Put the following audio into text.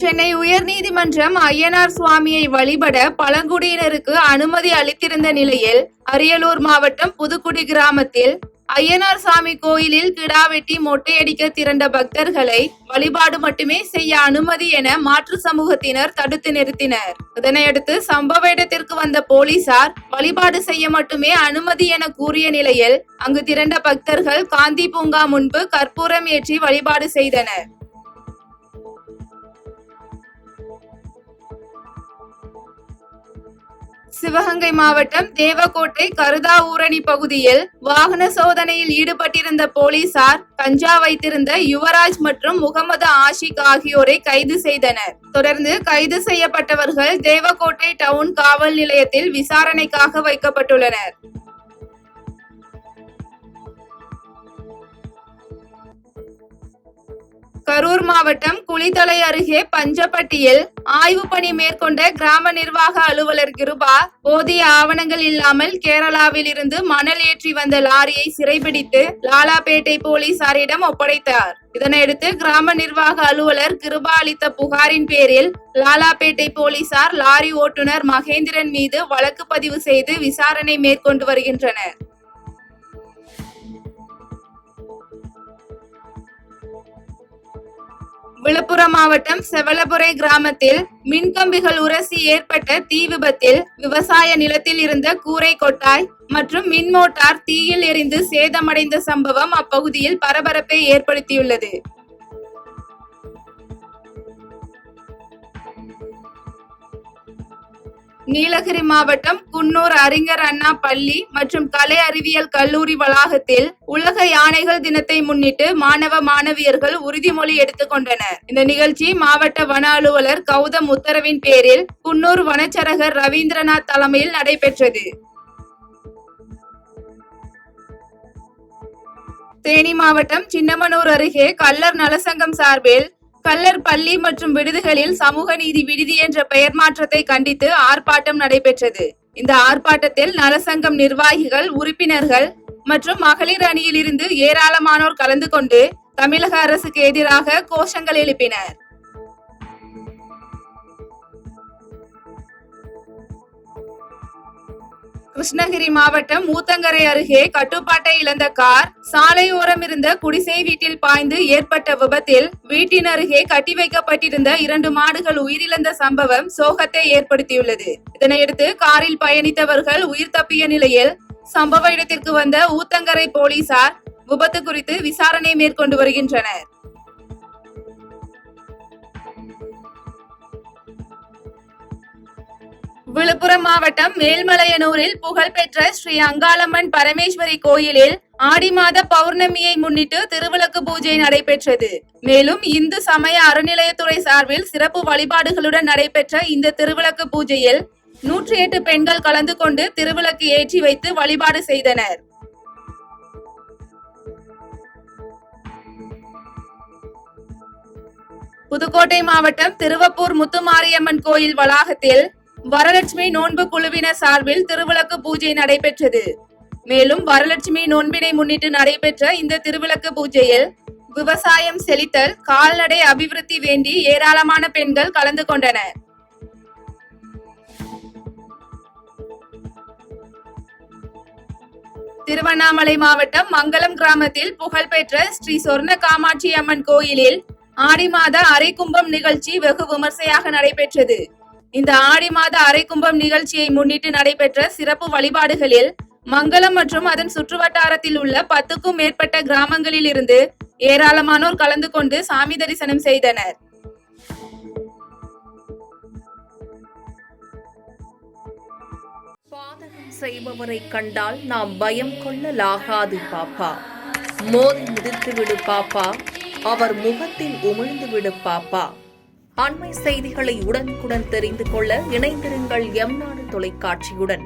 சென்னை உயர்நீதிமன்றம் அய்யனார் சுவாமியை வழிபட பழங்குடியினருக்கு அனுமதி அளித்திருந்த நிலையில் அரியலூர் மாவட்டம் புதுக்குடி கிராமத்தில் அய்யனார் சாமி கோயிலில் கிடா வெட்டி மொட்டையடிக்க திரண்ட பக்தர்களை வழிபாடு மட்டுமே செய்ய அனுமதி என மாற்று சமூகத்தினர் தடுத்து நிறுத்தினர். இதனையடுத்து சம்பவ இடத்திற்கு வந்த போலீசார் வழிபாடு செய்ய மட்டுமே அனுமதி என கூறிய நிலையில் அங்கு திரண்ட பக்தர்கள் காந்தி பூங்கா முன்பு கற்பூரம் ஏற்றி வழிபாடு செய்தனர். சிவகங்கை மாவட்டம் தேவக்கோட்டை கருதாவூரணி பகுதியில் வாகன சோதனையில் ஈடுபட்டிருந்த போலீசார் கஞ்சா வைத்திருந்த யுவராஜ் மற்றும் முகமது ஆஷிக் ஆகியோரை கைது செய்தனர். தொடர்ந்து கைது செய்யப்பட்டவர்கள் தேவக்கோட்டை டவுன் காவல் நிலையத்தில் விசாரணைக்காக வைக்கப்பட்டுள்ளனர். கரூர் மாவட்டம் குளித்தலை அருகே பஞ்சப்பட்டியில் ஆய்வு பணி மேற்கொண்ட கிராம நிர்வாக அலுவலர் கிருபா போதிய ஆவணங்கள் இல்லாமல் கேரளாவில் இருந்து மணல் ஏற்றி வந்த லாரியை சிறைபிடித்து லாலாபேட்டை போலீசாரிடம் ஒப்படைத்தார். இதனையடுத்து கிராம நிர்வாக அலுவலர் கிருபா அளித்த புகாரின் பேரில் லாலாபேட்டை போலீசார் லாரி ஓட்டுநர் மகேந்திரன் மீது வழக்கு பதிவு செய்து விசாரணை மேற்கொண்டு வருகின்றனர். விழுப்புரம் மாவட்டம் செவலபுரை கிராமத்தில் மின்கம்பிகள் உரசி ஏற்பட்ட தீ விபத்தில் விவசாய நிலத்தில் இருந்த கூரை கொட்டாய் மற்றும் மின் மோட்டார் தீயில் எரிந்து சேதமடைந்த சம்பவம் அப்பகுதியில் பரபரப்பை ஏற்படுத்தியுள்ளது. நீலகிரி மாவட்டம் குன்னூர் அறிஞர் அண்ணா பள்ளி மற்றும் கலை அறிவியல் கல்லூரி வளாகத்தில் உலக யானைகள் தினத்தை முன்னிட்டு மாணவ மாணவியர்கள் உறுதிமொழி எடுத்துக் கொண்டனர். இந்த நிகழ்ச்சி மாவட்ட வன அலுவலர் கௌதம் உத்தரவின் பேரில் குன்னூர் வனச்சரகர் ரவீந்திரநாத் தலைமையில் நடைபெற்றது. தேனி மாவட்டம் சின்னமனூர் அருகே கள்ளர் நலசங்கம் சார்பில் கள்ளர் பள்ளி மற்றும் விடுதிகளில் சமூக நீதி விடுதி என்ற பெயர் மாற்றத்தை கண்டித்து ஆர்ப்பாட்டம் நடைபெற்றது. இந்த ஆர்ப்பாட்டத்தில் நலசங்கம் நிர்வாகிகள், உறுப்பினர்கள் மற்றும் மகளிர் அணியில் இருந்து ஏராளமானோர் கலந்து கொண்டு தமிழக அரசுக்கு எதிராக கோஷங்கள் எழுப்பினர். கிருஷ்ணகிரி மாவட்டம் ஊத்தங்கரை அருகே கட்டுப்பாட்டை இழந்த கார் சாலையோரம் இருந்த குடிசை வீட்டில் பாய்ந்து ஏற்பட்ட விபத்தில் வீட்டின் அருகே கட்டி வைக்கப்பட்டிருந்த 2 மாடுகள் உயிரிழந்த சம்பவம் சோகத்தை ஏற்படுத்தியுள்ளது. இதனையடுத்து காரில் பயணித்தவர்கள் உயிர் தப்பிய நிலையில் சம்பவ இடத்திற்கு வந்த ஊத்தங்கரை போலீசார் விபத்து குறித்து விசாரணை மேற்கொண்டு வருகின்றனர். விழுப்புரம் மாவட்டம் மேல்மலையனூரில் புகழ்பெற்ற ஸ்ரீ அங்காளம்மன் பரமேஸ்வரி கோயிலில் ஆடி மாத பௌர்ணமியை முன்னிட்டு திருவிளக்கு பூஜை நடைபெற்றது. மேலும் இந்து சமய அறநிலையத்துறை சார்பில் சிறப்பு வழிபாடுகளுடன் நடைபெற்ற இந்த திருவிளக்கு பூஜையில் 108 பெண்கள் கலந்து கொண்டு திருவிளக்கு ஏற்றி வைத்து வழிபாடு செய்தனர். புதுக்கோட்டை மாவட்டம் திருவப்பூர் முத்துமாரியம்மன் கோயில் வளாகத்தில் வரலட்சுமி நோன்பு குழுவினர் சார்பில் திருவிளக்கு பூஜை நடைபெற்றது. மேலும் வரலட்சுமி நோன்பினை முன்னிட்டு நடைபெற்ற இந்த திருவிளக்கு பூஜையில் விவசாயம் செழித்தல், கால்நடை அபிவிருத்தி வேண்டி ஏராளமான பெண்கள் கலந்து கொண்டனர். திருவண்ணாமலை மாவட்டம் மங்கலம் கிராமத்தில் புகழ்பெற்ற ஸ்ரீ சொர்ண காமாட்சி அம்மன் கோயிலில் ஆடி மாத அரைக்கும்பம் நிகழ்ச்சி வெகு விமர்சையாக நடைபெற்றது. இந்த ஆடி மாத அரைக்கும்பம் நிகழ்ச்சியை முன்னிட்டு நடைபெற்ற சிறப்பு வழிபாடுகளில் மங்கலம் மற்றும் அதன் சுற்றுவட்டாரத்தில் உள்ள 10க்கும் மேற்பட்ட கிராமங்களில் இருந்து ஏராளமானோர் கலந்து கொண்டு சாமி தரிசனம் செய்தனர். பாதகம் செய்பவரை கண்டால் நாம் பயம் கொள்ளலாகாது பாப்பா. மோதி மிதித்து விடு பாப்பா, அவர் முகத்தில் உமிழ்ந்து விடு பாப்பா. அண்மை செய்திகளை உடனுக்குடன் தெரிந்து கொள்ள இணைந்திருங்கள் எம் நாடு தொலைக்காட்சியுடன்.